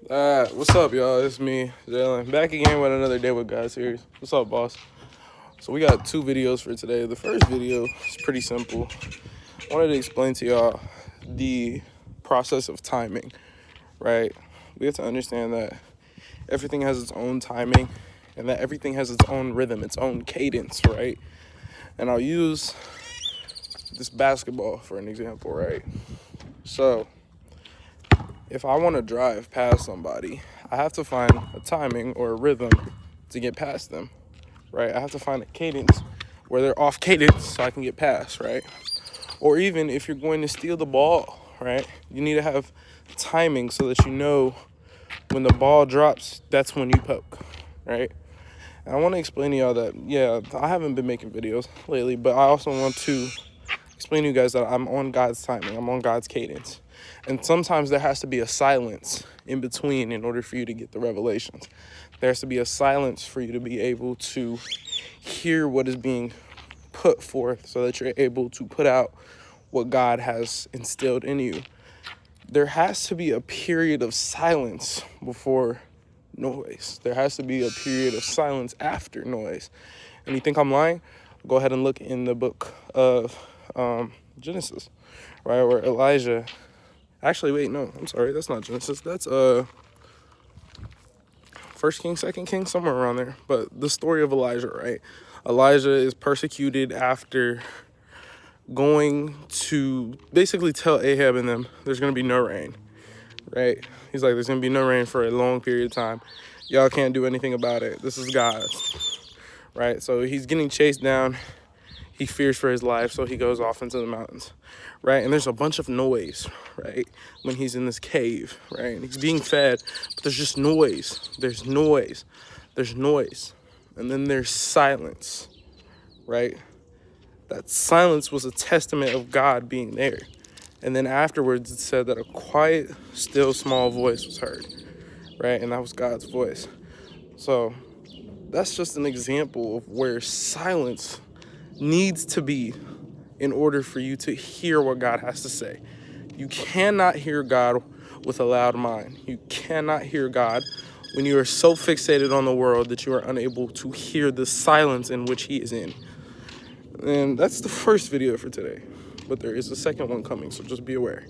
What's up, y'all? It's me, Jalen, back again with another Day with God series. What's up, boss? So we got two videos for today. The first video is pretty simple. I wanted to explain to y'all the process of timing, right? We have to understand that everything has its own timing and that everything has its own rhythm, its own cadence, right? And I'll use this basketball for an example, right? So if I want to drive past somebody, I have to find a timing or a rhythm to get past them, right? I have to find a cadence where they're off cadence so I can get past, right? Or even if you're going to steal the ball, right? You need to have timing so that you know when the ball drops, that's when you poke, right? And I want to explain to y'all that, yeah, I haven't been making videos lately, but I also want to explain to you guys that I'm on God's timing. I'm on God's cadence. And sometimes there has to be a silence in between in order for you to get the revelations. There has to be a silence for you to be able to hear what is being put forth so that you're able to put out what God has instilled in you. There has to be a period of silence before noise. There has to be a period of silence after noise. And you think I'm lying? Go ahead and look in the book of Genesis, right, where Elijah, actually, wait, no, I'm sorry, that's not Genesis, that's First King, Second King, somewhere around there. But the story of Elijah, right? Elijah is persecuted after going to basically tell Ahab and them there's gonna be no rain, right? He's like, there's gonna be no rain for a long period of time. Y'all can't do anything about it. This is God, right? So he's getting chased down. He fears for his life, so he goes off into the mountains, right? And there's a bunch of noise, right? When he's in this cave, right? And he's being fed, but there's just noise. There's noise. There's noise. And then there's silence, right? That silence was a testament of God being there. And then afterwards, it said that a quiet, still, small voice was heard, right? And that was God's voice. So that's just an example of where silence needs to be in order for you to hear what God has to say. You cannot hear God with a loud mind. You cannot hear God when you are so fixated on the world that you are unable to hear the silence in which he is in. And that's the first video for today, but there is a second one coming, so just be aware.